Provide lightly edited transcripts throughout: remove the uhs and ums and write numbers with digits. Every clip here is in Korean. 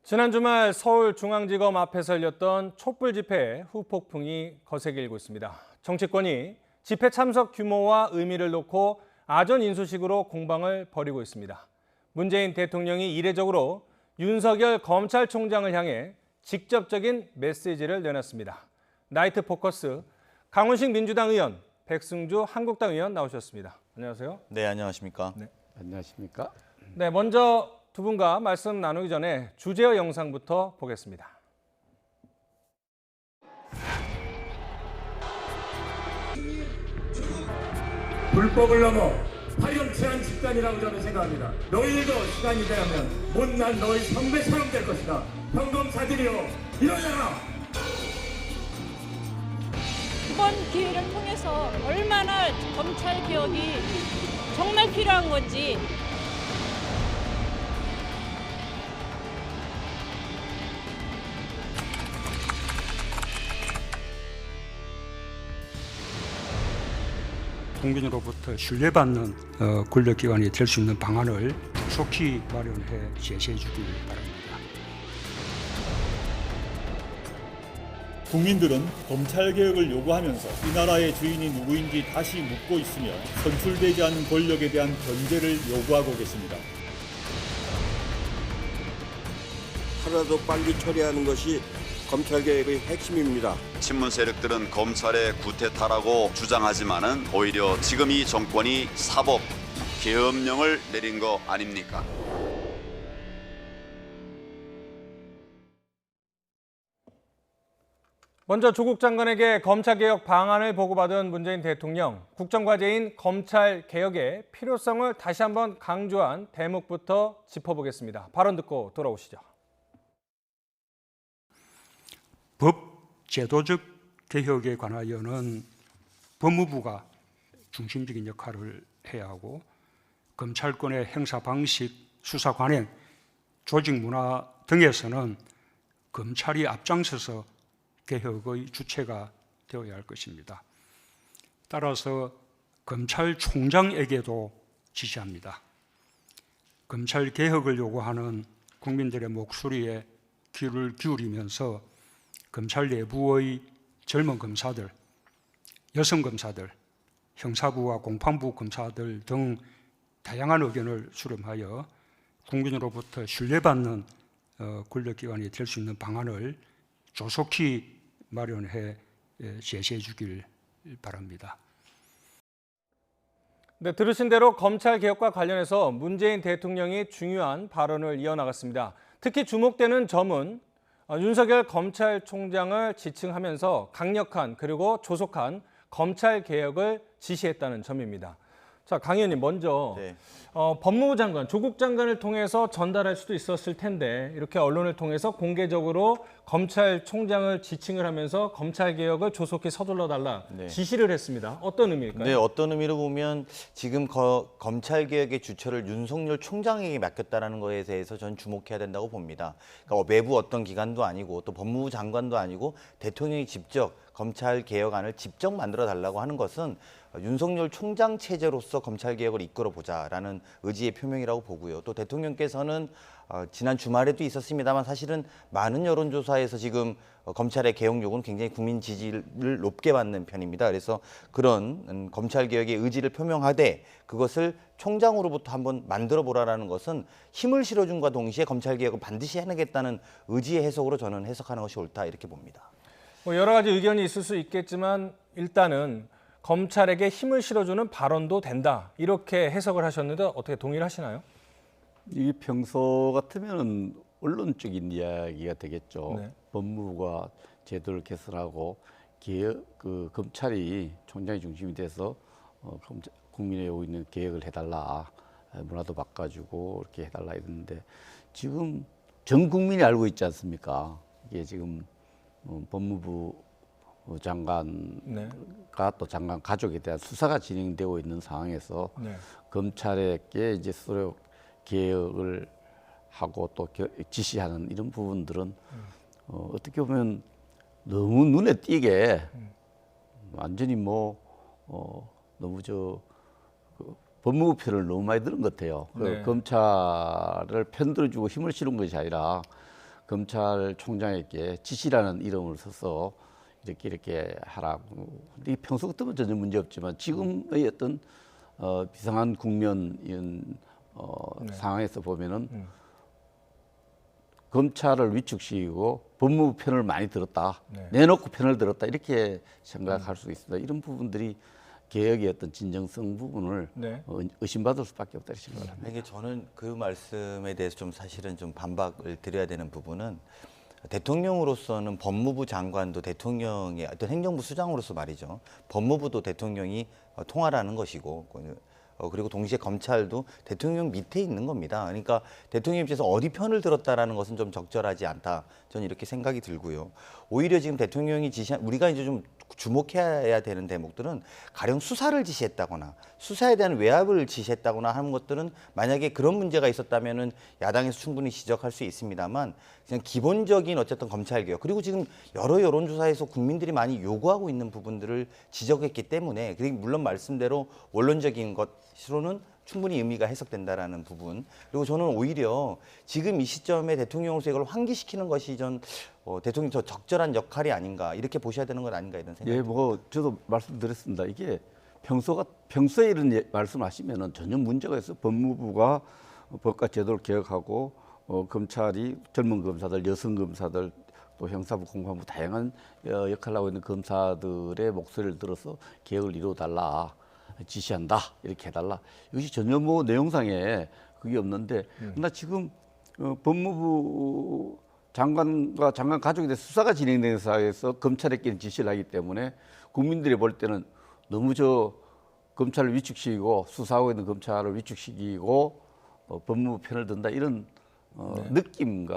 지난 주말 서울중앙지검 앞에서 열렸던 촛불 집회에 후폭풍이 거세게 일고 있습니다. 정치권이 집회 참석 규모와 의미를 놓고 아전 인수식으로 공방을 벌이고 있습니다. 문재인 대통령이 이례적으로 윤석열 검찰총장을 향해 직접적인 메시지를 내놨습니다. 나이트 포커스 강훈식 민주당 의원, 백승주 한국당 의원 나오셨습니다. 안녕하세요. 네, 안녕하십니까? 네. 안녕하십니까? 네, 먼저 두 분과 말씀 나누기 전에 주제어 영상부터 보겠습니다. 불법을 넘어 파렴치한 집단이라고 저는 생각합니다. 너희들도 시간이 되면 못난 너희 선배처럼 될 것이다. 평검사들이여 일어나라. 이번 기회를 통해서 얼마나 검찰 개혁이 정말 필요한 건지 국민으로부터 신뢰받는 권력기관이 될 수 있는 방안을 속히 마련해 제시해 주길 바랍니다. 국민들은 검찰개혁을 요구하면서 이 나라의 주인이 누구인지 다시 묻고 있으며 선출되지 않은 권력에 대한 견제를 요구하고 계십니다. 하루라도 빨리 처리하는 것이 검찰개혁의 핵심입니다. 친문 세력들은 검찰의 구태타라고 주장하지만은 오히려 지금 이 정권이 사법 계엄령을 내린 거 아닙니까? 먼저 조국 장관에게 검찰개혁 방안을 보고받은 문재인 대통령, 국정과제인 검찰개혁의 필요성을 다시 한번 강조한 대목부터 짚어보겠습니다. 발언 듣고 돌아오시죠. 법 제도적 개혁에 관하여는 법무부가 중심적인 역할을 해야 하고 검찰권의 행사 방식, 수사 관행, 조직 문화 등에서는 검찰이 앞장서서 개혁의 주체가 되어야 할 것입니다. 따라서 검찰총장에게도 지시합니다. 검찰 개혁을 요구하는 국민들의 목소리에 귀를 기울이면서 검찰 내부의 젊은 검사들, 여성 검사들, 형사부와 공판부 검사들 등 다양한 의견을 수렴하여 국민으로부터 신뢰받는 권력기관이 될 수 있는 방안을 조속히 마련해 제시해 주길 바랍니다. 네, 들으신 대로 검찰개혁과 관련해서 문재인 대통령이 중요한 발언을 이어나갔습니다. 특히 주목되는 점은 윤석열 검찰총장을 지칭하면서 강력한 그리고 조속한 검찰개혁을 지시했다는 점입니다. 자, 강 의원님 먼저 네. 법무부 장관, 조국 장관을 통해서 전달할 수도 있었을 텐데 이렇게 언론을 통해서 공개적으로 검찰총장을 지칭을 하면서 검찰개혁을 조속히 서둘러달라 네. 지시를 했습니다. 어떤 의미일까요? 네, 어떤 의미로 보면 지금 검찰개혁의 주체를 윤석열 총장에게 맡겼다는 것에 대해서 저는 주목해야 된다고 봅니다. 그러니까 외부 어떤 기관도 아니고 또 법무부 장관도 아니고 대통령이 직접 검찰개혁안을 직접 만들어 달라고 하는 것은 윤석열 총장 체제로서 검찰개혁을 이끌어보자라는 의지의 표명이라고 보고요. 또 대통령께서는 지난 주말에도 있었습니다만 사실은 많은 여론조사에서 지금 검찰의 개혁 요구는 굉장히 국민 지지를 높게 받는 편입니다. 그래서 그런 검찰개혁의 의지를 표명하되 그것을 총장으로부터 한번 만들어보라는 것은 힘을 실어준과 동시에 검찰개혁을 반드시 해내겠다는 의지의 해석으로 저는 해석하는 것이 옳다 이렇게 봅니다. 여러 가지 의견이 있을 수 있겠지만 일단은 검찰에게 힘을 실어주는 발언도 된다. 이렇게 해석을 하셨는데 어떻게 동의를 하시나요? 이게 평소 같으면 언론적인 이야기가 되겠죠. 네. 법무부가 제도를 개선하고 검찰이 총장이 중심이 돼서 국민의 오고 있는 개혁을 해달라, 문화도 바꿔주고 이렇게 해달라 이러는데 지금 전 국민이 알고 있지 않습니까? 이게 지금 법무부 장관과 네. 또 장관 가족에 대한 수사가 진행되고 있는 상황에서 네. 검찰에게 이제 스스로 개혁을 하고 또 지시하는 이런 부분들은 어떻게 보면 너무 눈에 띄게 완전히 너무 법무부 편을 너무 많이 들은 것 같아요. 네. 검찰을 편들어주고 힘을 실은 것이 아니라 검찰총장에게 지시라는 이름을 써서 이렇게 하라고. 근데 평소 같으면 전혀 문제 없지만 지금의 어떤 비상한 국면 이런 상황에서 보면은 검찰을 위축시키고 법무부 편을 많이 들었다, 내놓고 편을 들었다 이렇게 생각할 수 있습니다. 이런 부분들이 개혁의 어떤 진정성 부분을 의심받을 수밖에 없다 이렇게 생각합니다. 이게 저는 그 말씀에 대해서 좀 사실은 좀 반박을 드려야 되는 부분은 대통령으로서는 법무부 장관도 대통령의 어떤 행정부 수장으로서 말이죠. 법무부도 대통령이 통할하는 것이고 그리고 동시에 검찰도 대통령 밑에 있는 겁니다. 그러니까 대통령 입장에서 어디 편을 들었다라는 것은 좀 적절하지 않다. 저는 이렇게 생각이 들고요. 오히려 지금 대통령이 지시한 우리가 이제 좀 주목해야 되는 대목들은 가령 수사를 지시했다거나 수사에 대한 외압을 지시했다거나 하는 것들은 만약에 그런 문제가 있었다면은 야당에서 충분히 지적할 수 있습니다만 그냥 기본적인 어쨌든 검찰 개혁 그리고 지금 여러 여론조사에서 국민들이 많이 요구하고 있는 부분들을 지적했기 때문에 그리고 물론 말씀대로 원론적인 것으로는 충분히 의미가 해석된다라는 부분 그리고 저는 오히려 지금 이 시점에 대통령으로서 이걸 환기시키는 것이 대통령 더 적절한 역할이 아닌가 이렇게 보셔야 되는 건 아닌가 이런 생각이 듭니다. 저도 말씀드렸습니다. 이게 평소에 이런 말씀하시면은 전혀 문제가 있어. 법무부가 법과 제도를 개혁하고 검찰이 젊은 검사들, 여성 검사들 또 형사부, 공관부 다양한 역할을 하고 있는 검사들의 목소리를 들어서 개혁을 이루어달라. 지시한다 이렇게 해달라. 이것이 전혀 내용상에 그게 없는데 나 지금 법무부 장관과 장관 가족에 대해 수사가 진행되는 사회에서 검찰에게 지시를 하기 때문에 국민들이 볼 때는 너무 검찰을 위축시키고 수사하고 있는 검찰을 위축시키고 법무부 편을 든다 이런 느낌을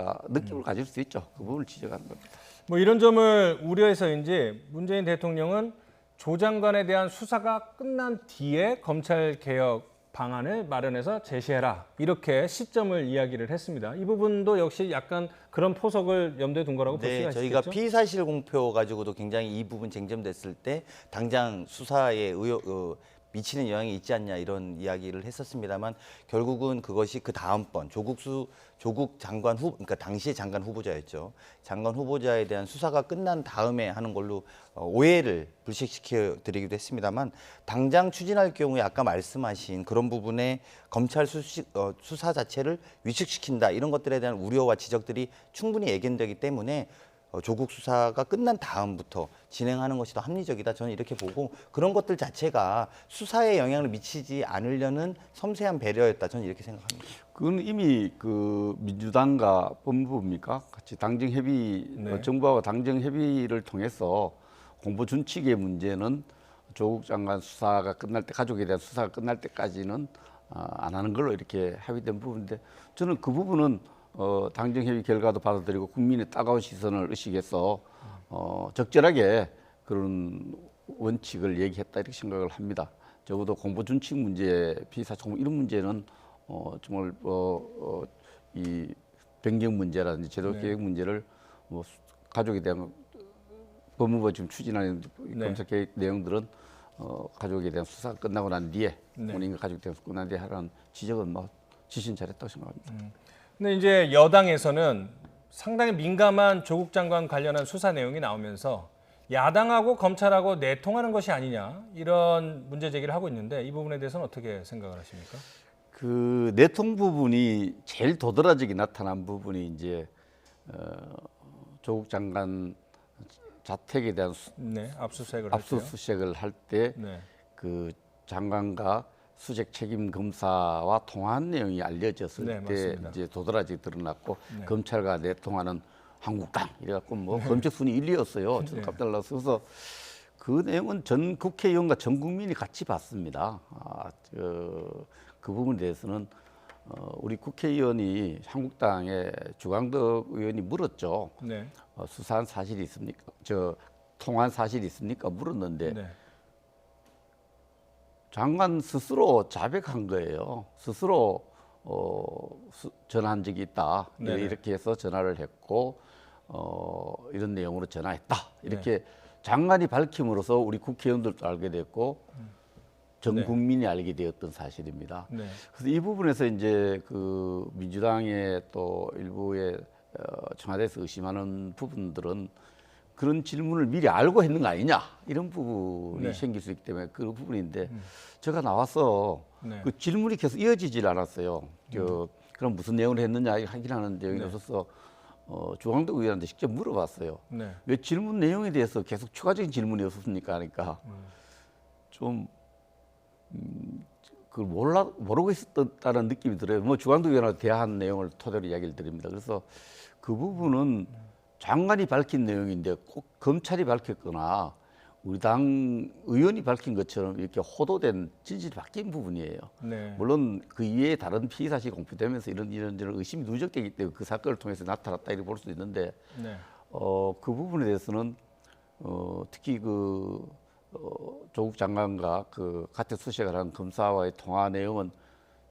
가질 수 있죠. 그 부분을 지적하는 겁니다. 뭐 이런 점을 우려해서인지 문재인 대통령은 조 장관에 대한 수사가 끝난 뒤에 검찰 개혁 방안을 마련해서 제시해라 이렇게 시점을 이야기를 했습니다. 이 부분도 역시 약간 그런 포석을 염두에 둔 거라고 볼 수가 있겠죠. 저희가 피의사실 공표 가지고도 굉장히 이 부분 쟁점됐을 때 당장 수사에 미치는 영향이 있지 않냐 이런 이야기를 했었습니다만 결국은 그것이 그 다음번 조국 장관 그러니까 당시의 장관 후보자였죠. 장관 후보자에 대한 수사가 끝난 다음에 하는 걸로 오해를 불식시켜 드리기도 했습니다만 당장 추진할 경우에 아까 말씀하신 그런 부분에 검찰 수사 자체를 위축시킨다 이런 것들에 대한 우려와 지적들이 충분히 예견되기 때문에 조국 수사가 끝난 다음부터 진행하는 것이 더 합리적이다. 저는 이렇게 보고 그런 것들 자체가 수사에 영향을 미치지 않으려는 섬세한 배려였다. 저는 이렇게 생각합니다. 그건 이미 민주당과 법무부입니까? 같이 당정 협의, 정부와 당정 협의를 통해서 공보 준칙의 문제는 조국 장관 수사가 끝날 때 가족에 대한 수사가 끝날 때까지는 안 하는 걸로 이렇게 합의된 부분인데 저는 그 부분은 당정협의 결과도 받아들이고 국민의 따가운 시선을 의식해서 적절하게 그런 원칙을 얘기했다 이렇게 생각을 합니다. 적어도 공보준칙 문제, 피의사청 이런 문제는 정말 이 변경 문제라든지 제도개혁 문제를 가족에 대한 법무부가 지금 추진하는 검찰 개혁 내용들은 가족에 대한 수사가 끝나고 난 뒤에 본인과 가족에 대한 끝난 뒤에 하라는 지적은 지신 잘했다고 생각합니다. 근데 이제 여당에서는 상당히 민감한 조국 장관 관련한 수사 내용이 나오면서 야당하고 검찰하고 내통하는 것이 아니냐 이런 문제 제기를 하고 있는데 이 부분에 대해서는 어떻게 생각을 하십니까? 그 내통 부분이 제일 도드라지게 나타난 부분이 이제 조국 장관 자택에 대한 압수수색을 할 때 그 장관과 수색 책임 검사와 통화한 내용이 알려졌을 때 맞습니다. 이제 도드라지게 드러났고 검찰과 내통하는 한국당 이래갖고 검색 순위 1위였어요. 저도 깜짝 놀랐어요. 그래서 그 내용은 전 국회의원과 전 국민이 같이 봤습니다. 그 부분에 대해서는 우리 국회의원이 한국당의 주광덕 의원이 물었죠. 수사한 사실이 있습니까? 통화한 사실이 있습니까? 물었는데 장관 스스로 자백한 거예요. 스스로 전화한 적이 있다. 이렇게 해서 전화를 했고 이런 내용으로 전화했다. 이렇게 장관이 밝힘으로써 우리 국회의원들도 알게 됐고 전 국민이 알게 되었던 사실입니다. 그래서 이 부분에서 이제 그 민주당의 또 일부의 청와대에서 의심하는 부분들은 그런 질문을 미리 알고 했는 거 아니냐 이런 부분이 네. 생길 수 있기 때문에 그 부분인데 제가 나와서 네. 그 질문이 계속 이어지질 않았어요. 그럼 무슨 내용을 했느냐 확인하는 내용이 네. 없어서 주광덕 의원한테 직접 물어봤어요. 네. 왜 질문 내용에 대해서 계속 추가적인 질문이 없었습니까? 하니까 좀 그걸 모르고 있었다는 느낌이 들어요. 뭐 주광덕 의원하고 대화한 내용을 토대로 이야기를 드립니다. 그래서 그 부분은 장관이 밝힌 내용인데 꼭 검찰이 밝혔거나 우리 당 의원이 밝힌 것처럼 이렇게 호도된 진실이 바뀐 부분이에요. 네. 물론 그 이외에 다른 피의 사실이 공표되면서 이런 의심이 누적되기 때문에 그 사건을 통해서 나타났다 이렇게 볼 수 있는데 네. 그 부분에 대해서는 특히 조국 장관과 그 가택 수색을 한 검사와의 통화 내용은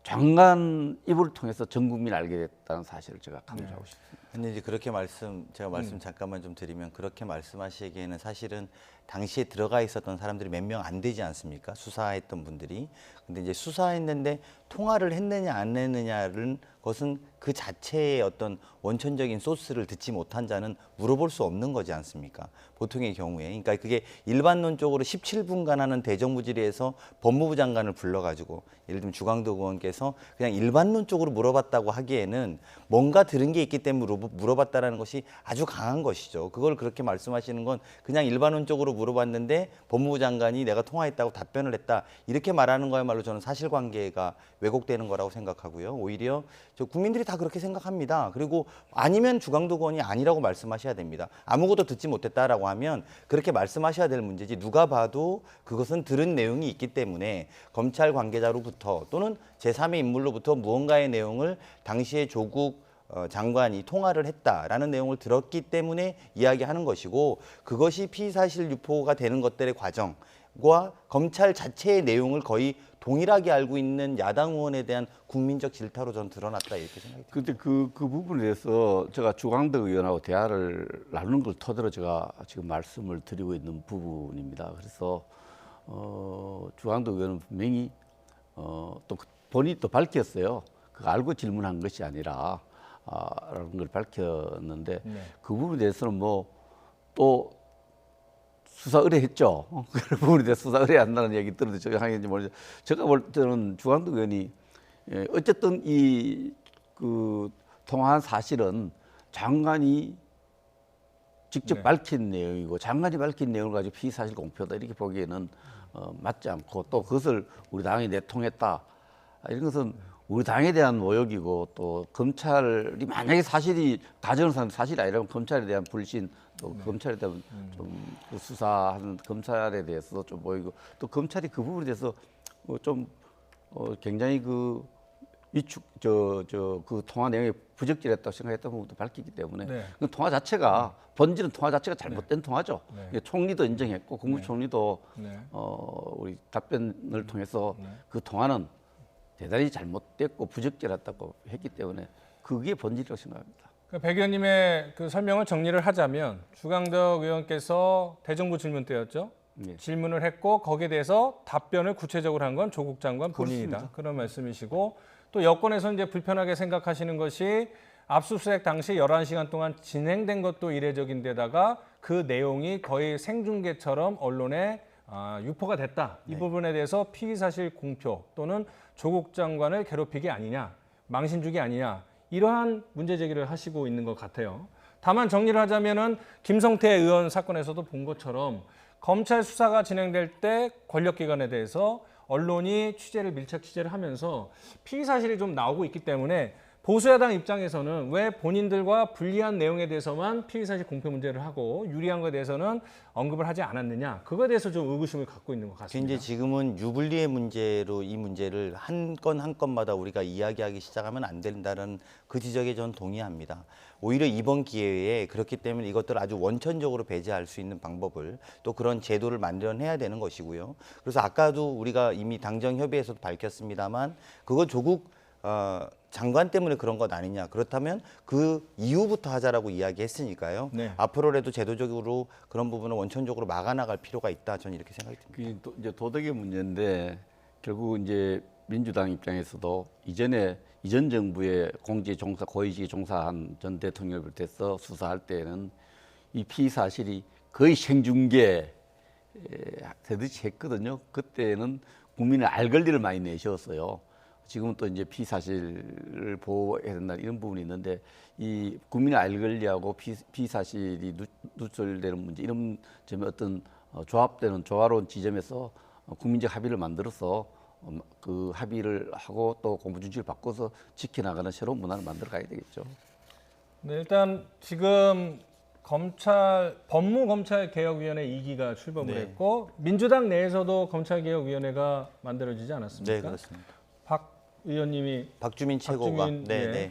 장관 입을 통해서 전 국민이 알게 됐다는 사실을 제가 강조하고 싶습니다. 근데 이제 그렇게 제가 말씀 잠깐만 좀 드리면 그렇게 말씀하시기에는 사실은 당시에 들어가 있었던 사람들이 몇 명 안 되지 않습니까? 수사했던 분들이. 근데 이제 수사했는데 통화를 했느냐 안 했느냐는 것은 그 자체의 어떤 원천적인 소스를 듣지 못한 자는 물어볼 수 없는 거지 않습니까? 보통의 경우에. 그러니까 그게 일반론적으로 17분간 하는 대정부 질의에서 법무부 장관을 불러가지고 예를 들면 주광덕 의원께서 그냥 일반론적으로 물어봤다고 하기에는 뭔가 들은 게 있기 때문에 물어봤다라는 것이 아주 강한 것이죠. 그걸 그렇게 말씀하시는 건 그냥 일반론적으로 물어봤는데 법무부 장관이 내가 통화했다고 답변을 했다 이렇게 말하는 거야말로 저는 사실관계가 왜곡되는 거라고 생각하고요. 오히려 국민들이 다 그렇게 생각합니다. 그리고 아니면 주광덕 의원이 아니라고 말씀하셔야 됩니다. 아무것도 듣지 못했다라고 하면 그렇게 말씀하셔야 될 문제지 누가 봐도 그것은 들은 내용이 있기 때문에 검찰 관계자로부터 또는 제3의 인물로부터 무언가의 내용을 당시에 조국 장관이 통화를 했다라는 내용을 들었기 때문에 이야기하는 것이고 그것이 피의사실 유포가 되는 것들의 과정과 검찰 자체의 내용을 거의 동일하게 알고 있는 야당 의원에 대한 국민적 질타로 저는 드러났다 이렇게 생각이 듭니다. 근데 그 부분에 대해서 제가 주광덕 의원하고 대화를 나누는 걸 토대로 제가 지금 말씀을 드리고 있는 부분입니다. 그래서 주광덕 의원은 분명히 또 본인이 또 밝혔어요. 그거 알고 질문한 것이 아니라 라는 걸 밝혔는데 네. 그 부분에 대해서는 뭐 또 수사 의뢰했죠. 그런 부분에 대해서 수사 의뢰한다는 얘기 들었는데 제가 하겠는지 모르죠. 제가 볼 때는 주광덕 의원이 어쨌든 그 통화한 사실은 장관이 직접 네. 밝힌 내용이고 장관이 밝힌 내용을 가지고 피의사실 공표다 이렇게 보기에는 맞지 않고 또 그것을 우리 당이 내통했다 이런 것은 우리 당에 대한 모욕이고 또 검찰이 만약에 사실이 다정한 사실이 아니라면 검찰에 대한 불신 또 검찰에 대한 좀그 수사하는 검찰에 대해서 좀 보이고 또 검찰이 그 부분에 대해서 좀 굉장히 그 위축 그 통화 내용이 부적절했다고 생각했던 부분도 밝히기 때문에 네. 그 통화 자체가 본질은 통화 자체가 잘못된 통화죠. 네. 총리도 인정했고 국무총리도 네. 우리 답변을 통해서 네. 그 통화는 대단히 잘못됐고 부적절했다고 했기 때문에 그게 본질이라고 생각합니다. 백 의원님의 그 설명을 정리를 하자면 주광덕 의원께서 대정부 질문 때였죠. 네. 질문을 했고 거기에 대해서 답변을 구체적으로 한 건 조국 장관 본인이다. 그렇습니다. 그런 말씀이시고 또 여권에서 이제 불편하게 생각하시는 것이 압수수색 당시 11시간 동안 진행된 것도 이례적인데다가 그 내용이 거의 생중계처럼 언론에 유포가 됐다. 이 부분에 대해서 피의사실 공표 또는 조국 장관을 괴롭히기 아니냐, 망신주기 아니냐 이러한 문제 제기를 하시고 있는 것 같아요. 다만 정리를 하자면은 김성태 의원 사건에서도 본 것처럼 검찰 수사가 진행될 때 권력기관에 대해서 언론이 밀착 취재를 하면서 피의 사실이 좀 나오고 있기 때문에 보수야당 입장에서는 왜 본인들과 불리한 내용에 대해서만 피의 사실 공표 문제를 하고 유리한 것에 대해서는 언급을 하지 않았느냐 그거에 대해서 좀 의구심을 갖고 있는 것 같습니다. 이제 지금은 유불리의 문제로 이 문제를 한 건 한 건마다 우리가 이야기하기 시작하면 안 된다는 그 지적에 저는 동의합니다. 오히려 이번 기회에 그렇기 때문에 이것들을 아주 원천적으로 배제할 수 있는 방법을 또 그런 제도를 마련해야 되는 것이고요. 그래서 아까도 우리가 이미 당정 협의에서도 밝혔습니다만 그거 조국 장관 때문에 그런 것 아니냐. 그렇다면 그 이후부터 하자라고 이야기했으니까요. 네. 앞으로라도 제도적으로 그런 부분을 원천적으로 막아나갈 필요가 있다. 저는 이렇게 생각이 듭니다. 이제 도덕의 문제인데 결국 이제 민주당 입장에서도 이전에 이전 정부의 공직 종사, 고위직에 종사한 전 대통령을 비롯해서 수사할 때는 이 피의 사실이 거의 생중계 되듯이 했거든요. 그때는 국민의 알 권리를 많이 내셨어요. 지금은 또 이제 피의 사실을 보호해야 된다 이런 부분이 있는데 이 국민의 알 권리하고 피의 사실이 누설되는 문제 이런 점에 어떤 조합되는 조화로운 지점에서 국민적 합의를 만들어서 그 합의를 하고 또 공무준칙을 바꿔서 지켜나가는 새로운 문화를 만들어 가야 되겠죠. 네, 일단 지금 법무검찰개혁위원회 2기가 출범을 네. 했고 민주당 내에서도 검찰개혁위원회가 만들어지지 않았습니까? 네, 그렇습니다. 박 의원님이 박주민 최고가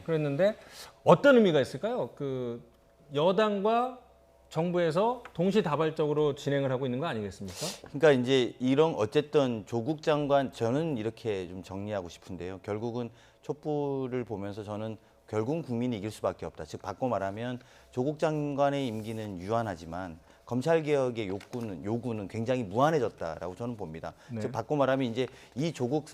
그랬는데 어떤 의미가 있을까요? 그 여당과 정부에서 동시다발적으로 진행을 하고 있는 거 아니겠습니까? 그러니까 이제 이런 어쨌든 조국 장관 저는 이렇게 좀 정리하고 싶은데요. 결국은 촛불을 보면서 저는 결국은 국민이 이길 수밖에 없다. 즉 바꿔 말하면 조국 장관의 임기는 유한하지만 검찰개혁의 요구는 굉장히 무한해졌다라고 저는 봅니다. 네. 즉 바꿔 말하면 이제 이 조국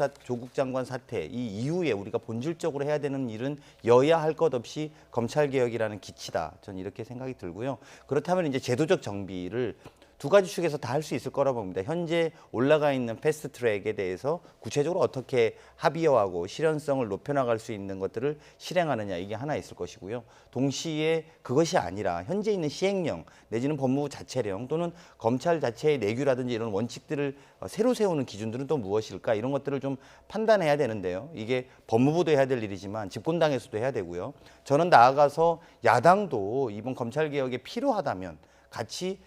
장관 사태 이 이후에 우리가 본질적으로 해야 되는 일은 여야 할 것 없이 검찰개혁이라는 기치다. 저는 이렇게 생각이 들고요. 그렇다면 이제 제도적 정비를 두 가지 축에서 다 할 수 있을 거라고 봅니다. 현재 올라가 있는 패스트트랙에 대해서 구체적으로 어떻게 합의화하고 실현성을 높여나갈 수 있는 것들을 실행하느냐 이게 하나 있을 것이고요. 동시에 그것이 아니라 현재 있는 시행령 내지는 법무부 자체령 또는 검찰 자체의 내규라든지 이런 원칙들을 새로 세우는 기준들은 또 무엇일까 이런 것들을 좀 판단해야 되는데요. 이게 법무부도 해야 될 일이지만 집권당에서도 해야 되고요. 저는 나아가서 야당도 이번 검찰개혁에 필요하다면 같이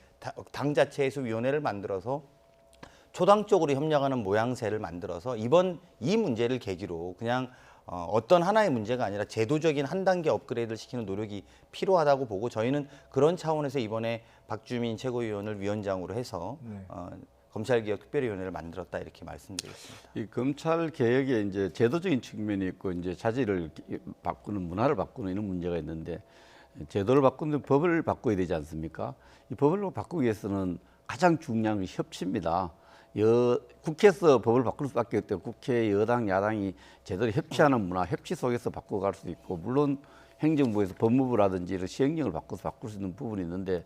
당 자체에서 위원회를 만들어서 초당적으로 협력하는 모양새를 만들어서 이번 이 문제를 계기로 그냥 어떤 하나의 문제가 아니라 제도적인 한 단계 업그레이드를 시키는 노력이 필요하다고 보고 저희는 그런 차원에서 이번에 박주민 최고위원을 위원장으로 해서 검찰개혁 특별위원회를 만들었다 이렇게 말씀드리겠습니다. 이 검찰 개혁에 이제 제도적인 측면이 있고 이제 자질을 바꾸는 문화를 바꾸는 이런 문제가 있는데 제도를 바꾸는 법을 바꿔야 되지 않습니까? 이 법을 바꾸기 위해서는 가장 중요한 게 협치입니다. 국회에서 법을 바꿀 수밖에 없기 때문에 국회 여당 야당이 제대로 협치하는 문화, 협치 속에서 바꿔갈 수도 있고 물론 행정부에서 법무부라든지 이런 시행령을 바꿔서 바꿀 수 있는 부분이 있는데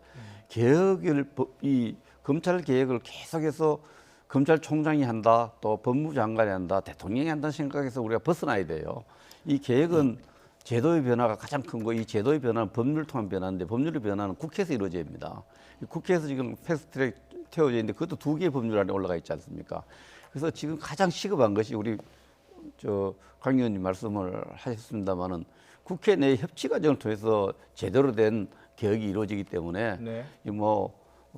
이 검찰 개혁을 계속해서 검찰총장이 한다, 또 법무부 장관이 한다, 대통령이 한다는 생각에서 우리가 벗어나야 돼요. 이 개혁은 제도의 변화가 가장 큰 거, 이 제도의 변화는 법률을 통한 변화인데 법률의 변화는 국회에서 이루어져야 됩니다. 국회에서 지금 패스트트랙 태워져 있는데 그것도 2개의 법률 안에 올라가 있지 않습니까? 그래서 지금 가장 시급한 것이 우리 강 의원님 말씀을 하셨습니다마는 국회 내 협치 과정을 통해서 제대로 된 개혁이 이루어지기 때문에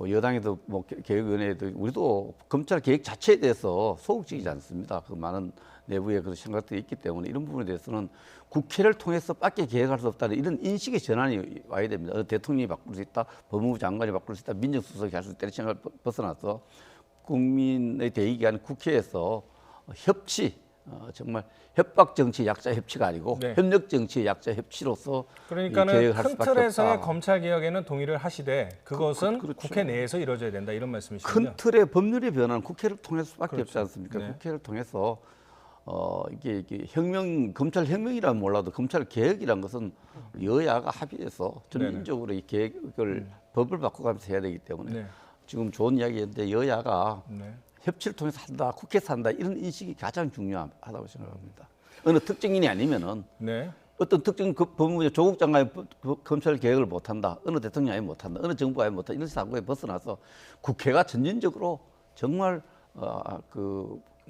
여당에도 개혁위원회에도 우리도 검찰 개혁 자체에 대해서 소극적이지 않습니다. 그 많은 내부의 그런 생각들이 있기 때문에 이런 부분에 대해서는 국회를 통해서밖에 개혁할 수 없다는 이런 인식의 전환이 와야 됩니다. 대통령이 바꿀 수 있다, 법무부 장관이 바꿀 수 있다, 민정수석이 할 수 있다 이런 생각을 벗어나서 국민의 대의기관 국회에서 협치, 정말 협박 정치 약자 협치가 아니고 협력 정치의 약자 협치로서 그러니까는 큰 틀에서의 검찰 개혁에는 동의를 하시되 그것은 그렇죠. 국회 내에서 이루어져야 된다 이런 말씀이시군요. 큰 틀의 법률의 변화는 국회를 통해서밖에 없지 않습니까? 국회를 통해서 이게 검찰 혁명이라면 몰라도 검찰 개혁이라는 것은 여야가 합의해서 전면적으로 이 개혁을 법을 바꿔가면서 해야 되기 때문에 지금 좋은 이야기인데 여야가 협치를 통해서 한다, 국회에서 한다 이런 인식이 가장 중요하다고 생각합니다. 어느 특정인이 아니면은 어떤 특정 법무부 조국 장관이 검찰 개혁을 못한다, 어느 대통령이 못한다, 어느 정부가 못한다 이런 사고에 벗어나서 국회가 전진적으로 정말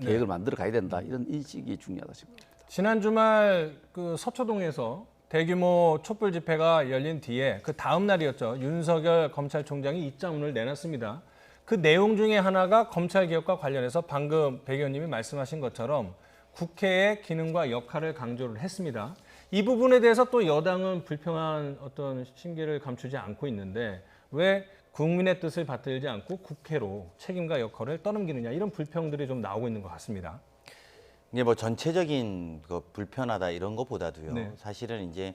계획을 만들어 가야 된다 이런 인식이 중요하다 생각합니다. 지난 주말 그 서초동에서 대규모 촛불 집회가 열린 뒤에 그 다음 날이었죠. 윤석열 검찰총장이 입장문을 내놨습니다. 그 내용 중에 하나가 검찰개혁과 관련해서 방금 백 의원님이 말씀하신 것처럼 국회의 기능과 역할을 강조를 했습니다. 이 부분에 대해서 또 여당은 불평한 어떤 심기를 감추지 않고 있는데 왜 국민의 뜻을 받들지 않고 국회로 책임과 역할을 떠넘기느냐 이런 불평들이 좀 나오고 있는 것 같습니다. 이게 전체적인 불편하다 이런 것보다도요. 사실은 이제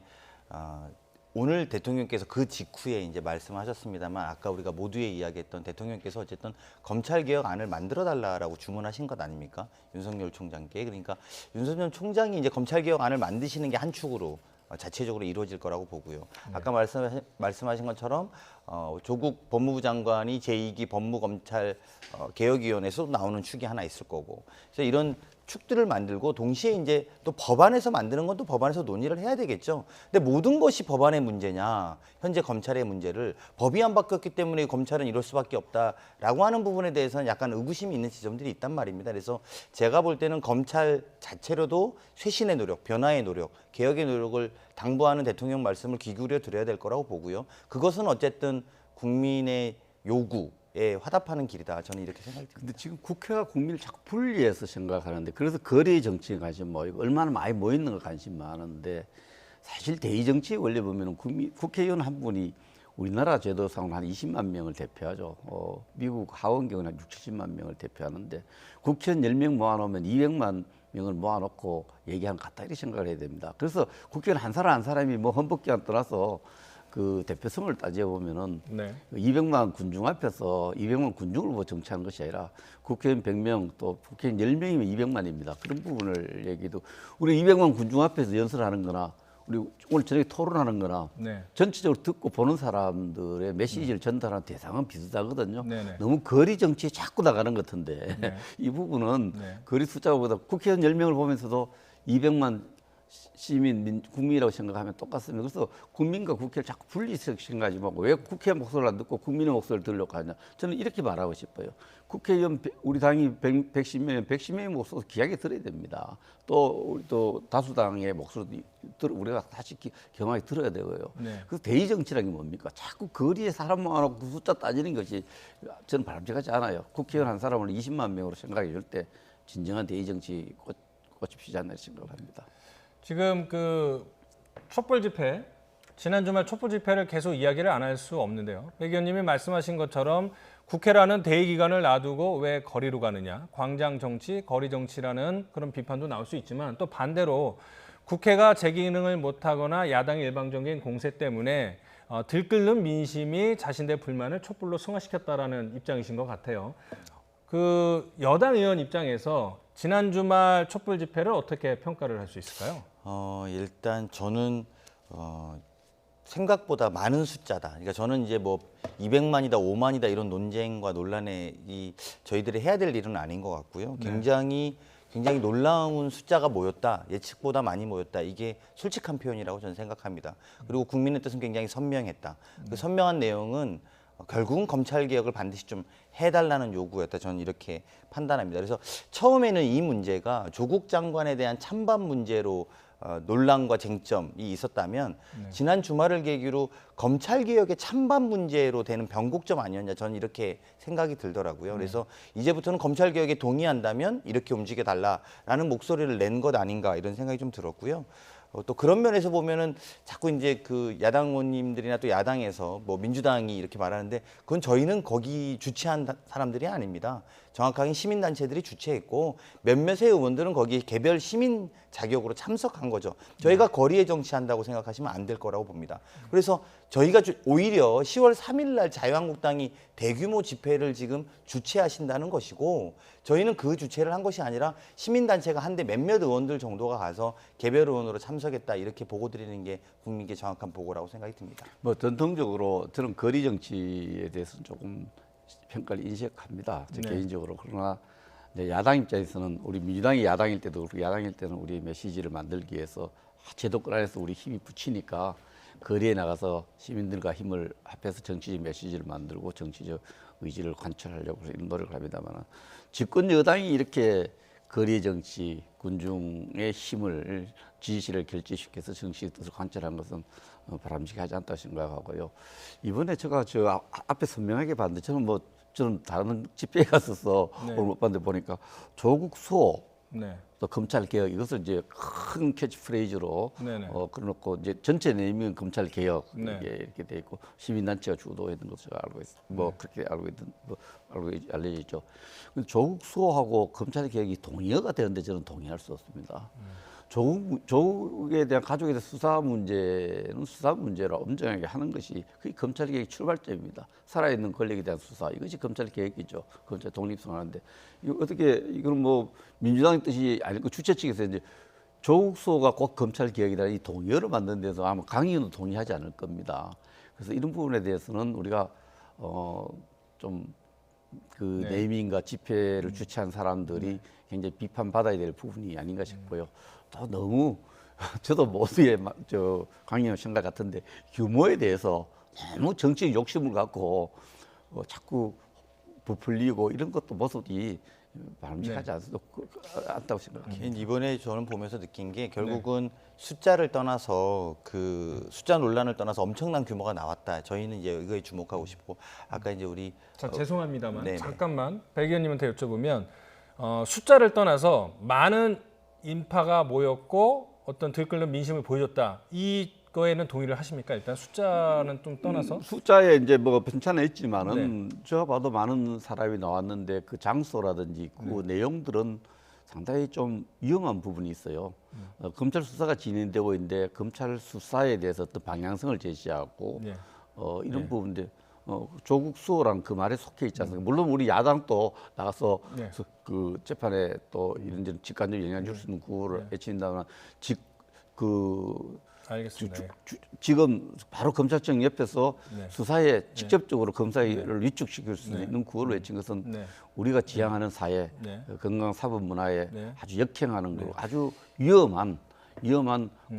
오늘 대통령께서 그 직후에 이제 말씀하셨습니다만 아까 우리가 모두에 이야기했던 대통령께서 어쨌든 검찰개혁안을 만들어 달라라고 주문하신 것 아닙니까? 윤석열 총장께. 그러니까 윤석열 총장이 이제 검찰개혁안을 만드시는 게 한 축으로 자체적으로 이루어질 거라고 보고요. 아까 말씀하신 것처럼 조국 법무부 장관이 제2기 법무검찰 개혁위원회에서 나오는 축이 하나 있을 거고, 그래서 이런 축들을 만들고 동시에 이제 또 법안에서 만드는 건 또 법안에서 논의를 해야 되겠죠. 근데 모든 것이 법안의 문제냐, 현재 검찰의 문제를 법이 안 바뀌었기 때문에 검찰은 이럴 수밖에 없다라고 하는 부분에 대해서는 약간 의구심이 있는 지점들이 있단 말입니다. 그래서 제가 볼 때는 검찰 자체로도 쇄신의 노력, 변화의 노력, 개혁의 노력을 당부하는 대통령 말씀을 귀 기울여 드려야 될 거라고 보고요. 그것은 어쨌든 국민의 요구에 화답하는 길이다. 저는 이렇게 생각이 듭니다. 근데 지금 국회가 국민을 자꾸 분리해서 생각하는데, 그래서 거리 정치에 관심 모이고 얼마나 많이 모이는 걸 관심 많은데, 사실 대의 정치의 원리 보면은 국회의원 한 분이 우리나라 제도상으로 한 20만 명을 대표하죠. 미국 하원 경우는 한 70만 명을 대표하는데, 국회의원 10명 모아놓으면 200만 명을 모아놓고 얘기하는 것 같다, 이렇게 생각을 해야 됩니다. 그래서 국회의원 한 사람이 뭐 헌법기관 떠나서 그 대표성을 따져보면은 네. 200만 군중 앞에서 200만 군중을 뭐 정치하는 것이 아니라 국회의원 100명 또 국회의원 10명이면 200만입니다. 그런 부분을 얘기도, 우리 200만 군중 앞에서 연설하는 거나 우리 오늘 저녁에 토론하는 거나 네. 전체적으로 듣고 보는 사람들의 메시지를 전달하는 대상은 비슷하거든요. 네네. 너무 거리 정치에 자꾸 나가는 것 같은데 네. 이 부분은 네. 거리 숫자보다 국회의원 10명을 보면서도 200만 시민, 국민이라고 생각하면 똑같습니다. 그래서 국민과 국회를 자꾸 분리시켜가지 말고 왜 국회 목소리를 안 듣고 국민의 목소리를 들으려고 하냐. 저는 이렇게 말하고 싶어요. 국회의원 우리 당이 110명이면 110명의 목소리 귀하게 들어야 됩니다. 또 우리 또 다수당의 목소리도 우리가 다시 경하게 들어야 되고요. 네. 그래서 대의 정치라는 게 뭡니까? 자꾸 거리에 사람 모아놓고 그 숫자 따지는 것이 저는 바람직하지 않아요. 국회의원 한 사람을 20만 명으로 생각해 줄 때 진정한 대의 정치 꽃이 피지 않나 생각을 합니다. 지금 그 촛불 집회, 지난 주말 촛불 집회를 계속 이야기를 안 할 수 없는데요. 백 의원님이 말씀하신 것처럼 국회라는 대의기관을 놔두고 왜 거리로 가느냐, 광장 정치, 거리 정치라는 그런 비판도 나올 수 있지만, 또 반대로 국회가 제 기능을 못하거나 야당의 일방적인 공세 때문에 들끓는 민심이 자신들의 불만을 촛불로 승화시켰다라는 입장이신 것 같아요. 그 여당 의원 입장에서 지난 주말 촛불 집회를 어떻게 평가를 할 수 있을까요? 일단 저는 생각보다 많은 숫자다. 그러니까 저는 이제 뭐 200만이다, 5만이다 이런 논쟁과 논란에 저희들이 해야 될 일은 아닌 것 같고요. 굉장히 놀라운 숫자가 모였다. 예측보다 많이 모였다. 이게 솔직한 표현이라고 저는 생각합니다. 그리고 국민의 뜻은 굉장히 선명했다. 그 선명한 내용은 결국은 검찰 개혁을 반드시 좀 해달라는 요구였다. 저는 이렇게 판단합니다. 그래서 처음에는 이 문제가 조국 장관에 대한 찬반 문제로 논란과 쟁점이 있었다면 지난 주말을 계기로 검찰 개혁의 찬반 문제로 되는 변곡점 아니었냐, 저는 이렇게 생각이 들더라고요. 그래서 이제부터는 검찰 개혁에 동의한다면 이렇게 움직여 달라라는 목소리를 낸 것 아닌가, 이런 생각이 좀 들었고요. 또 그런 면에서 보면은 자꾸 이제 그 야당 의원님들이나 또 야당에서 뭐 민주당이 이렇게 말하는데, 그건 저희는 거기 주최한 사람들이 아닙니다. 정확하게 시민단체들이 주최했고 몇몇의 의원들은 거기 개별 시민 자격으로 참석한 거죠. 저희가 거리에 정치한다고 생각하시면 안 될 거라고 봅니다. 그래서 저희가 오히려 10월 3일 날 자유한국당이 대규모 집회를 지금 주최하신다는 것이고, 저희는 그 주최를 한 것이 아니라 시민단체가 한데 몇몇 의원들 정도가 가서 개별 의원으로 참석했다, 이렇게 보고 드리는 게 국민께 정확한 보고라고 생각이 듭니다. 뭐 전통적으로 저는 거리 정치에 대해서는 조금 평가를 인식합니다. 저 네. 개인적으로. 그러나 이제 야당 입장에서는, 우리 민주당이 야당일 때도 그렇고 야당일 때는 우리 메시지를 만들기 위해서 제도권 안에서 우리 힘이 붙이니까 거리에 나가서 시민들과 힘을 합해서 정치적 메시지를 만들고 정치적 의지를 관철하려고 이런 노력을 합니다만, 집권 여당이 이렇게 거리 정치, 군중의 힘을, 지지를 결집시켜서 정치의 뜻을 관철한 것은 바람직하지 않다고 생각하고요. 이번에 제가 앞에 선명하게 봤는데, 저는 다른 집회에 갔어서 네. 오늘 못 봤는데 보니까 조국 수호, 네. 또 검찰 개혁, 이것을 이제 큰 캐치프레이즈로 네네. 그래놓고 이제 전체 내용은 검찰 개혁, 네. 이게 이렇게 돼 있고 시민단체가 주도했던 것을 알고 있어요. 뭐 그렇게 알려져 있죠. 근데 조국 수호하고 검찰 개혁이 동의어가 되는데 저는 동의할 수 없습니다. 조국에 대한 가족에 대한 수사 문제는 수사 문제로 엄정하게 하는 것이 그게 검찰 개혁의 출발점입니다. 살아있는 권력에 대한 수사 이것이 검찰 개혁이죠. 검찰 독립성하는데 이거 어떻게 이거는 뭐 민주당 뜻이 아니고 주최 측에서 이제 조국 수호가 꼭 검찰 개혁이다 이 동의어를 만드는 데서 아마 강의는 동의하지 않을 겁니다. 그래서 이런 부분에 대해서는 우리가 좀 그 네. 네이밍과 집회를 주최한 사람들이 굉장히 비판받아야 될 부분이 아닌가 싶고요. 또 너무 저도 모두의 저 강의원 생각 같은데 규모에 대해서 너무 정치적 욕심을 갖고 자꾸 부풀리고 이런 것도 모습이 바람직하지 않다고 생각합니다. 이번에 저는 보면서 느낀 게 결국은 숫자를 떠나서 그 숫자 논란을 떠나서 엄청난 규모가 나왔다. 저희는 이제 이거에 주목하고 싶고 아까 이제 우리 자, 죄송합니다만 네네. 잠깐만 백 의원님한테 여쭤보면 숫자를 떠나서 많은 인파가 모였고 어떤 들끓는 민심을 보여줬다. 이거에는 동의를 하십니까? 일단 숫자는 좀 떠나서 숫자에 이제 뭐 편차는 있지만은 제가 봐도 많은 사람이 나왔는데 그 장소라든지 그 내용들은 상당히 좀 위험한 부분이 있어요. 검찰 수사가 진행되고 있는데 검찰 수사에 대해서 어떤 방향성을 제시하고 네. 이런 부분들 조국 수호랑 그 말에 속해 있지 않습니까? 물론 우리 야당도 나가서 네. 그 재판에 또 이런저런 직간접 영향 줄 수 있는 구호를 외친다거나 알겠습니다. 예. 지금 바로 검찰청 옆에서 네. 수사에 직접적으로 검사를 위축시킬 수 있는 구호를 외친 것은 네. 우리가 지향하는 사회, 네. 건강 사법 문화에 네. 아주 역행하는 거, 아주 위험한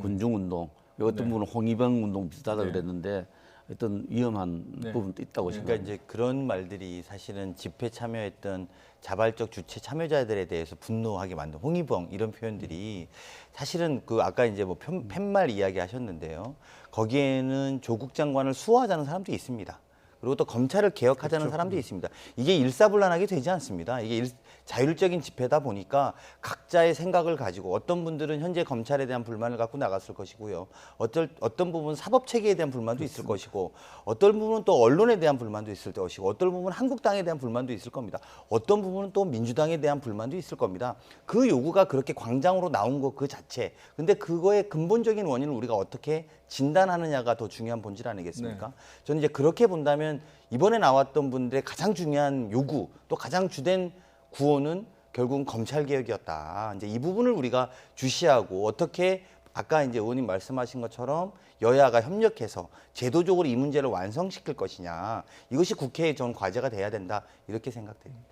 군중운동, 어떤 분은 홍위병 운동 비슷하다 네. 그랬는데 어떤 위험한 네. 부분도 있다고 그러니까 생각합니다. 이제 그런 말들이 사실은 집회 참여했던 자발적 주최 참여자들에 대해서 분노하게 만든 홍위병 이런 표현들이 사실은 그 아까 이제 뭐 팻말 이야기 하셨는데요. 거기에는 조국 장관을 수호하자는 사람도 있습니다. 그리고 또 검찰을 개혁하자는 사람도 있습니다. 이게 일사불란하게 되지 않습니다. 이게 자율적인 집회다 보니까 각자의 생각을 가지고 어떤 분들은 현재 검찰에 대한 불만을 갖고 나갔을 것이고요. 어떤 부분은 사법 체계에 대한 불만도 있을 것이고 어떤 부분은 또 언론에 대한 불만도 있을 것이고 어떤 부분은 한국당에 대한 불만도 있을 겁니다. 어떤 부분은 또 민주당에 대한 불만도 있을 겁니다. 그 요구가 그렇게 광장으로 나온 것 그 자체. 근데 그거의 근본적인 원인을 우리가 어떻게 진단하느냐가 더 중요한 본질 아니겠습니까? 저는 이제 그렇게 본다면 이번에 나왔던 분들의 가장 중요한 요구 또 가장 주된 구호는 결국은 검찰 개혁이었다. 이제 이 부분을 우리가 주시하고 어떻게 아까 이제 의원님 말씀하신 것처럼 여야가 협력해서 제도적으로 이 문제를 완성시킬 것이냐. 이것이 국회의 전 과제가 돼야 된다. 이렇게 생각됩니다.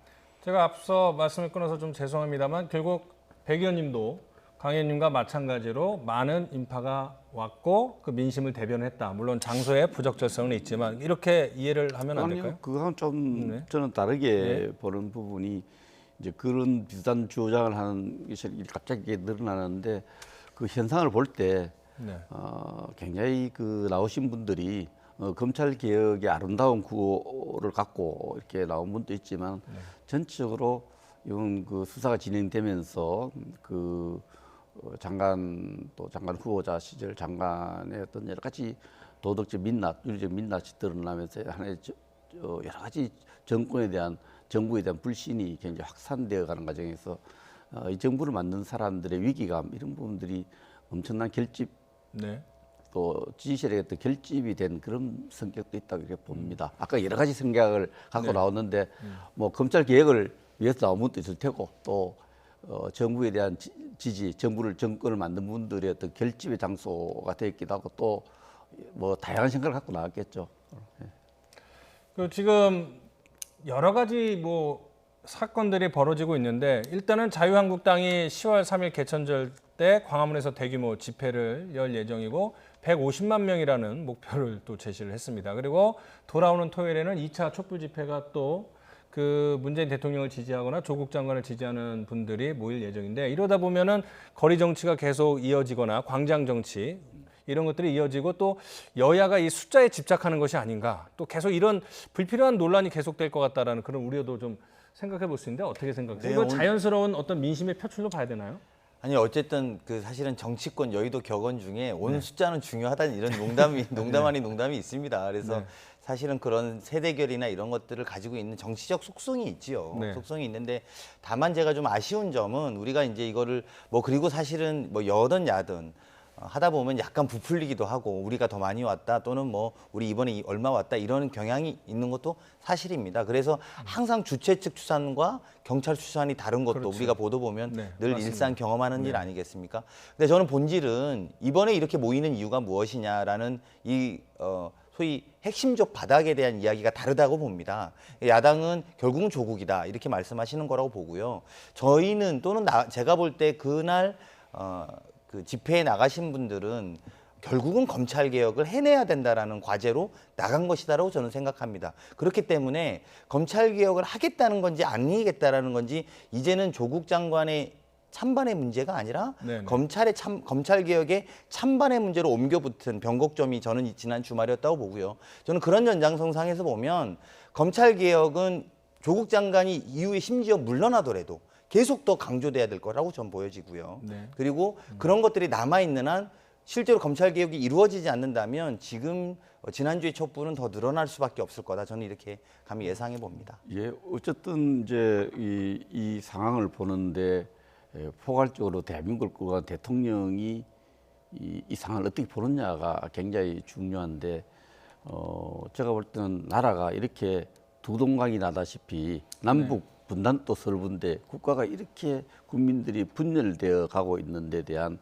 제가 앞서 말씀을 끊어서 좀 죄송합니다만 결국 백 의원님도 강 의원님과 마찬가지로 많은 인파가 왔고 그 민심을 대변했다. 물론 장소에 부적절성은 있지만 이렇게 이해를 하면 안 될까요? 그건 좀 네. 저는 다르게 보는 부분이 이제 그런 비슷한 주장을 하는 것이 갑자기 늘어나는데 그 현상을 볼 때 네. 굉장히 그 나오신 분들이 검찰 개혁의 아름다운 구호를 갖고 이렇게 나온 분도 있지만 전체적으로 이번 그 수사가 진행되면서 그 장관 또 장관 후보자 시절 장관의 어떤 여러 가지 도덕적 민낯, 윤리적 민낯이 드러나면서 하나의 여러 가지 정부에 대한 불신이 굉장히 확산되어 가는 과정에서 이 정부를 만든 사람들의 위기감 이런 부분들이 엄청난 결집 네. 또 지지세력의 어떤 결집이 된 그런 성격도 있다고 이렇게 봅니다. 아까 여러 가지 생각을 갖고 나왔는데 뭐 검찰 개혁을 위해서 나온 분도 있을 테고 또 정부에 대한 지지, 정권을 만든 분들의 어떤 결집의 장소가 되었기도 하고 또 뭐 다양한 생각을 갖고 나왔겠죠. 그 지금 여러 가지 뭐 사건들이 벌어지고 있는데 일단은 자유한국당이 10월 3일 개천절 때 광화문에서 대규모 집회를 열 예정이고 150만 명이라는 목표를 또 제시를 했습니다. 그리고 돌아오는 토요일에는 2차 촛불 집회가 또 그 문재인 대통령을 지지하거나 조국 장관을 지지하는 분들이 모일 예정인데 이러다 보면은 거리 정치가 계속 이어지거나 광장 정치 이런 것들이 이어지고 또 여야가 이 숫자에 집착하는 것이 아닌가 또 계속 이런 불필요한 논란이 계속될 것 같다라는 그런 우려도 좀 생각해 볼 수 있는데 어떻게 생각하세요? 네, 이거 오늘- 자연스러운 어떤 민심의 표출로 봐야 되나요? 아니 어쨌든 그 사실은 정치권 여의도 격언 중에 온 네. 숫자는 중요하다는 이런 농담 아닌 농담이 있습니다. 그래서 네. 사실은 그런 세대결이나 이런 것들을 가지고 있는 정치적 속성이 있지요. 네. 속성이 있는데 다만 제가 좀 아쉬운 점은 우리가 이제 이거를 뭐 그리고 사실은 뭐 여든 야든 하다 보면 약간 부풀리기도 하고 우리가 더 많이 왔다 또는 뭐 우리 이번에 얼마 왔다 이런 경향이 있는 것도 사실입니다. 그래서 항상 주최 측 추산과 경찰 추산이 다른 것도 그렇죠. 우리가 보도 보면 네, 늘 맞습니다. 일상 경험하는 네. 일 아니겠습니까? 근데 저는 본질은 이번에 이렇게 모이는 이유가 무엇이냐라는 이 소위 핵심적 바닥에 대한 이야기가 다르다고 봅니다. 야당은 결국은 조국이다 이렇게 말씀하시는 거라고 보고요. 저희는 또는 제가 볼 때 그날 그 집회에 나가신 분들은 결국은 검찰 개혁을 해내야 된다라는 과제로 나간 것이다라고 저는 생각합니다. 그렇기 때문에 검찰 개혁을 하겠다는 건지 아니겠다라는 건지 이제는 조국 장관의 찬반의 문제가 아니라 네네. 검찰 개혁의 찬반의 문제로 옮겨붙은 변곡점이 저는 지난 주말이었다고 보고요. 저는 그런 연장선상에서 보면 검찰 개혁은 조국 장관이 이후에 심지어 물러나더라도 계속 더 강조돼야 될 거라고 전 보여지고요. 네. 그리고 그런 것들이 남아 있는 한 실제로 검찰 개혁이 이루어지지 않는다면 지금 지난주의 촛불은 더 늘어날 수밖에 없을 거다. 저는 이렇게 감히 예상해 봅니다. 예, 어쨌든 이제 이 상황을 보는데 포괄적으로 대한민국을 끌고 간 대통령이 이 상황을 어떻게 보느냐가 굉장히 중요한데 제가 볼 때는 나라가 이렇게 두 동강이 나다시피 남북 분단도 설부인데 국가가 이렇게 국민들이 분열되어 가고 있는 데 대한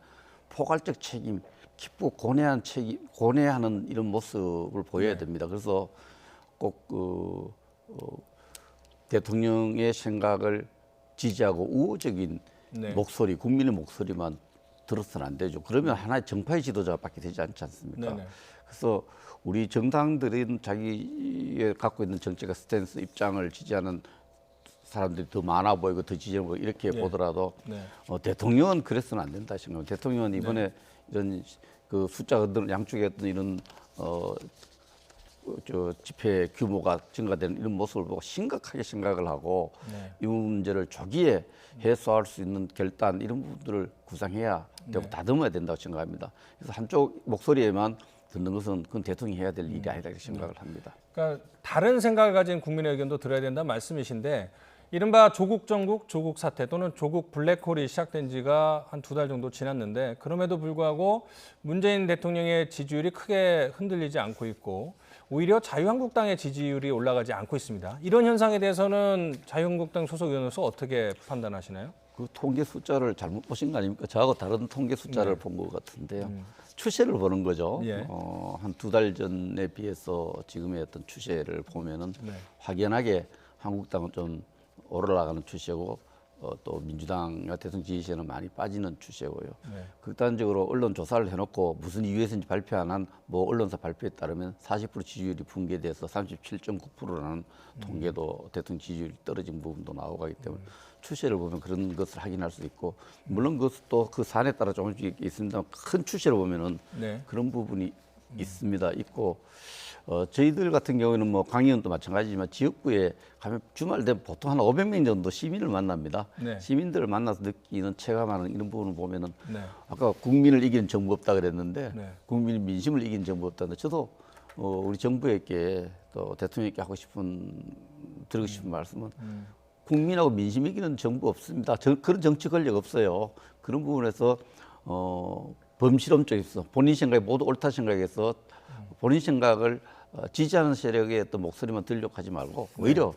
포괄적 책임, 기쁘고 고뇌하는 이런 모습을 보여야 됩니다. 그래서 꼭 대통령의 생각을 지지하고 우호적인 네. 목소리, 국민의 목소리만 들어서는 안 되죠. 그러면 하나의 정파의 지도자밖에 되지 않지 않습니까? 네네. 그래서 우리 정당들은 자기의 갖고 있는 정책의 스탠스, 입장을 지지하는 사람들이 더 많아 보이고 더 지지해 보이고 이렇게 보더라도 네. 대통령은 그래서는 안 된다 생각합니다. 대통령은 이번에 이런 그 숫자가 양쪽에 어떤 이런 집회 규모가 증가되는 이런 모습을 보고 심각하게 생각을 하고 이 문제를 조기에 해소할 수 있는 결단 이런 부분들을 구상해야 되고 다듬어야 된다고 생각합니다. 그래서 한쪽 목소리에만 듣는 것은 그건 대통령이 해야 될 일이 아니다 이렇게 생각을 합니다. 그러니까 다른 생각을 가진 국민의 의견도 들어야 된다는 말씀이신데 이른바 조국 정국, 조국 사태 또는 조국 블랙홀이 시작된 지가 한 2달 정도 지났는데 그럼에도 불구하고 문재인 대통령의 지지율이 크게 흔들리지 않고 있고 오히려 자유한국당의 지지율이 올라가지 않고 있습니다. 이런 현상에 대해서는 자유한국당 소속 의원으로서 어떻게 판단하시나요? 그 통계 숫자를 잘못 보신 거 아닙니까? 저하고 다른 통계 숫자를 본 것 같은데요. 추세를 보는 거죠. 예. 한 2달 전에 비해서 지금의 어떤 추세를 보면은 확연하게 한국당은 좀 올라가는 추세고 또 민주당과 대통령 지지세는 많이 빠지는 추세고요. 극단적으로 언론 조사를 해놓고 무슨 이유에서인지 발표 안 한 뭐 언론사 발표에 따르면 40% 지지율이 붕괴돼서 37.9%라는 통계도 대통령 지지율이 떨어진 부분도 나오고 하기 때문에 추세를 보면 그런 것을 확인할 수 있고 물론 그것도 그 사안에 따라 조금씩 있습니다. 큰 추세를 보면은 그런 부분이 있습니다. 있고 저희들 같은 경우에는 뭐 강의원도 마찬가지지만 지역구에 가면 주말 되면 보통 한 500명 정도 시민을 만납니다. 시민들을 만나서 느끼는 체감하는 이런 부분을 보면은 아까 국민을 이기는 정부 없다 그랬는데 국민의 민심을 이기는 정부 없다는데 저도 우리 정부에게 또 대통령께 하고 싶은 드리고 싶은 말씀은 국민하고 민심 이기는 정부 없습니다. 그런 정치 권력 없어요. 그런 부분에서 범실험적에 있어 본인 생각이 모두 옳다 생각해서 본인 생각을 지지하는 세력의 어떤 목소리만 들려고 하지 말고 오히려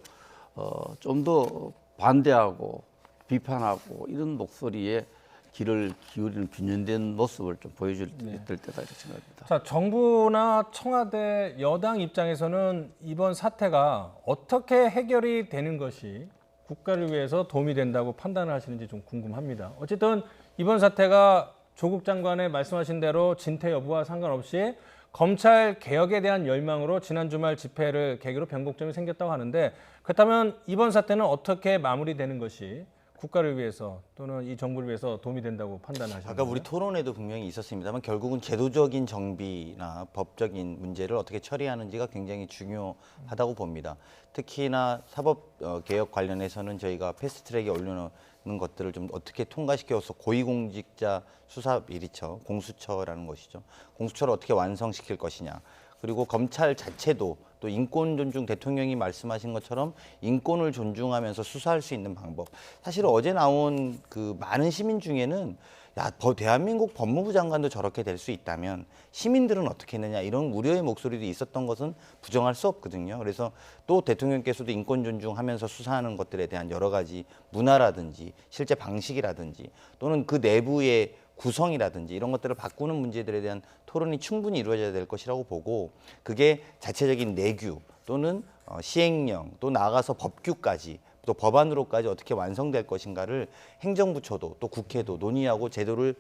좀 더 반대하고 비판하고 이런 목소리에 귀를 기울이는 균형된 모습을 좀 보여줄 때다 이렇게 생각합니다. 자, 정부나 청와대 여당 입장에서는 이번 사태가 어떻게 해결이 되는 것이 국가를 위해서 도움이 된다고 판단을 하시는지 좀 궁금합니다. 어쨌든 이번 사태가 조국 장관의 말씀하신 대로 진퇴 여부와 상관없이 검찰 개혁에 대한 열망으로 지난 주말 집회를 계기로 변곡점이 생겼다고 하는데 그렇다면 이번 사태는 어떻게 마무리되는 것이 국가를 위해서 또는 이 정부를 위해서 도움이 된다고 판단하시나요? 아까 우리 토론에도 분명히 있었습니다만 결국은 제도적인 정비나 법적인 문제를 어떻게 처리하는지가 굉장히 중요하다고 봅니다. 특히나 사법 개혁 관련해서는 저희가 패스트트랙에 올려놓는 것들을 좀 어떻게 통과시켜서 고위공직자 수사 비리처, 공수처라는 것이죠. 공수처를 어떻게 완성시킬 것이냐. 그리고 검찰 자체도 또 인권 존중, 대통령이 말씀하신 것처럼 인권을 존중하면서 수사할 수 있는 방법. 사실 어제 나온 그 많은 시민 중에는 야, 대한민국 법무부 장관도 저렇게 될 수 있다면 시민들은 어떻게 했느냐 이런 우려의 목소리도 있었던 것은 부정할 수 없거든요. 그래서 또 대통령께서도 인권 존중하면서 수사하는 것들에 대한 여러 가지 문화라든지 실제 방식이라든지 또는 그 내부의 구성이라든지 이런 것들을 바꾸는 문제들에 대한 토론이 충분히 이루어져야 될 것이라고 보고 그게 자체적인 내규 또는 시행령 또 나아가서 법규까지 또 법안으로까지 어떻게 완성될 것인가를 행정부처도 또 국회도 논의하고 제도를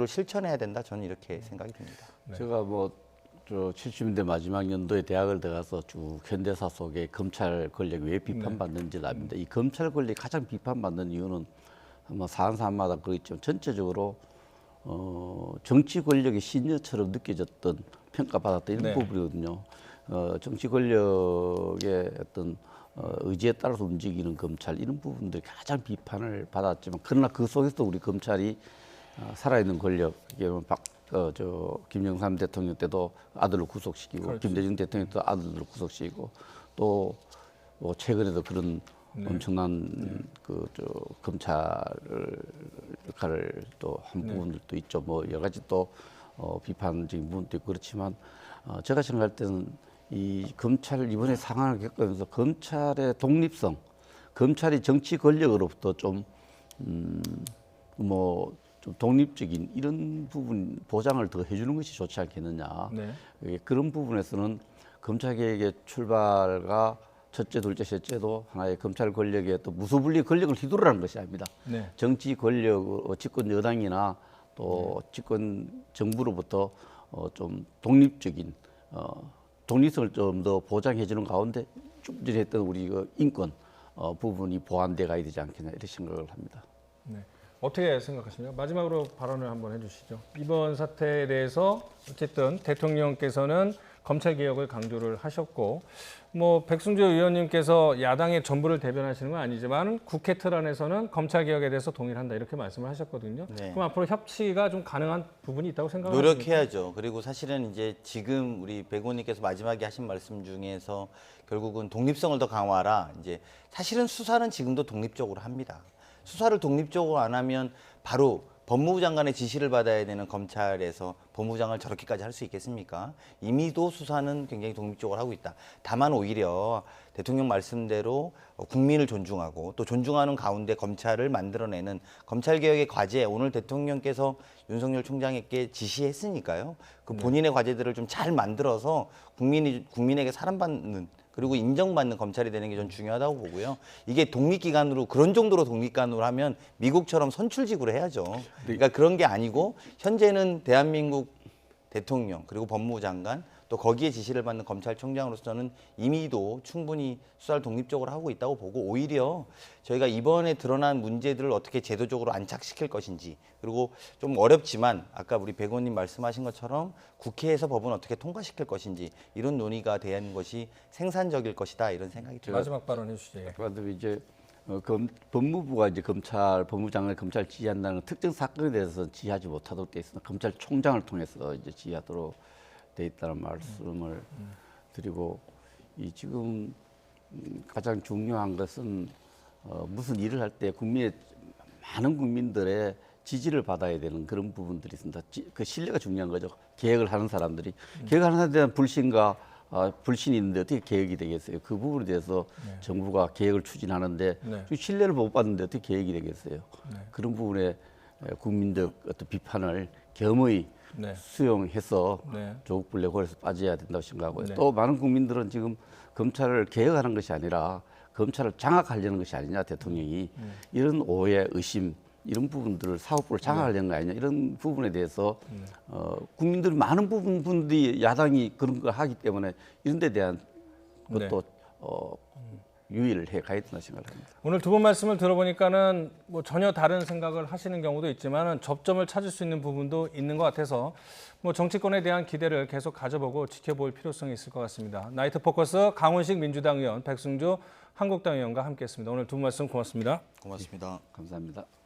실천해야 된다. 저는 이렇게 생각이 듭니다. 제가 뭐 70년대 마지막 연도에 대학을 들어가서 쭉 현대사 속에 검찰 권력이 왜 비판받는지를 압니다. 이 검찰 권력이 가장 비판받는 이유는 아마 사안사안마다 그렇지만 전체적으로 정치 권력의 신여처럼 느껴졌던 평가받았던 이런 부분이거든요. 정치 권력의 어떤 의지에 따라서 움직이는 검찰 이런 부분들이 가장 비판을 받았지만 그러나 그 속에서도 우리 검찰이 살아있는 권력, 김영삼 대통령 때도 아들을 구속시키고 그렇지. 김대중 대통령 때도 아들을 구속시키고 또 뭐 최근에도 그런 엄청난 검찰 역할을 또 한 부분들도 있죠. 뭐 여러 가지 또 비판적인 부분도 있고 그렇지만 제가 생각할 때는 이 검찰 이번에 상황을 겪으면서 검찰의 독립성, 검찰이 정치 권력으로부터 좀 독립적인 이런 부분 보장을 더 해주는 것이 좋지 않겠느냐. 그런 부분에서는 검찰개혁의 출발과 첫째, 둘째, 셋째도 하나의 검찰 권력의 또 무소불리 권력을 휘두르라는 것이 아닙니다. 정치 권력, 집권 여당이나 또 집권 정부로부터 좀 독립적인 독립성을 좀 더 보장해주는 가운데 좀 전에 했던 우리 인권 부분이 보완돼 가야 되지 않겠냐 이런 생각을 합니다. 네. 어떻게 생각하십니까? 마지막으로 발언을 한번 해주시죠. 이번 사태에 대해서 어쨌든 대통령께서는 검찰 개혁을 강조를 하셨고, 뭐 백승주 의원님께서 야당의 전부를 대변하시는 건 아니지만 국회 틀 안에서는 검찰 개혁에 대해서 동의를 한다 이렇게 말씀을 하셨거든요. 그럼 앞으로 협치가 좀 가능한 부분이 있다고 생각하십니까? 노력해야죠. 그리고 사실은 이제 지금 우리 백 의원님께서 마지막에 하신 말씀 중에서 결국은 독립성을 더 강화하라. 이제 사실은 수사는 지금도 독립적으로 합니다. 수사를 독립적으로 안 하면 바로 법무부 장관의 지시를 받아야 되는 검찰에서 법무부 장관을 저렇게까지 할 수 있겠습니까? 이미도 수사는 굉장히 독립적으로 하고 있다. 다만 오히려 대통령 말씀대로 국민을 존중하고 또 존중하는 가운데 검찰을 만들어내는 검찰개혁의 과제, 오늘 대통령께서 윤석열 총장에게 지시했으니까요. 그 본인의 과제들을 좀 잘 만들어서 국민에게 사랑받는 그리고 인정받는 검찰이 되는 게 전 중요하다고 보고요. 이게 독립기관으로 그런 정도로 독립기관으로 하면 미국처럼 선출직으로 해야죠. 그러니까 그런 게 아니고 현재는 대한민국 대통령 그리고 법무부 장관 또 거기에 지시를 받는 검찰총장으로서 저는 이미도 충분히 수사를 독립적으로 하고 있다고 보고 오히려 저희가 이번에 드러난 문제들을 어떻게 제도적으로 안착시킬 것인지 그리고 좀 어렵지만 아까 우리 백 의원님 말씀하신 것처럼 국회에서 법은 어떻게 통과시킬 것인지 이런 논의가 되는 것이 생산적일 것이다 이런 생각이 들어요. 마지막 발언해 주시죠. 그런데 이제 법무부가 이제 법무부 장관을 검찰 지휘한다는 특정 사건에 대해서 지휘하지 못하도록 돼 있으나 검찰총장을 통해서 이제 지휘하도록 돼 있다는 말씀을 드리고 이 지금 가장 중요한 것은 무슨 일을 할 때 많은 국민들의 지지를 받아야 되는 그런 부분들이 있습니다. 그 신뢰가 중요한 거죠. 계획을 하는 사람들이 계획하는 사람들에 대한 불신과 불신이 있는데 어떻게 계획이 되겠어요? 그 부분에 대해서 정부가 계획을 추진하는데 신뢰를 못 받는데 어떻게 계획이 되겠어요? 그런 부분에 국민들 어떤 비판을 겸허히 수용해서 조국 블랙홀에서 빠져야 된다고 생각하고요. 또 많은 국민들은 지금 검찰을 개혁하는 것이 아니라 검찰을 장악하려는 것이 아니냐 대통령이 이런 오해, 의심 이런 부분들을 사법부를 장악하려는 거 아니냐 이런 부분에 대해서 국민들 많은 부분들이 야당이 그런 걸 하기 때문에 이런 데 대한 것도 유의를 해 가야 된다 생각을 합니다. 오늘 두 분 말씀을 들어보니까는 뭐 전혀 다른 생각을 하시는 경우도 있지만은 접점을 찾을 수 있는 부분도 있는 것 같아서 뭐 정치권에 대한 기대를 계속 가져보고 지켜볼 필요성이 있을 것 같습니다. 나이트 포커스 강훈식 민주당 의원, 백승주 한국당 의원과 함께했습니다. 오늘 두 분 말씀 고맙습니다. 고맙습니다. 감사합니다.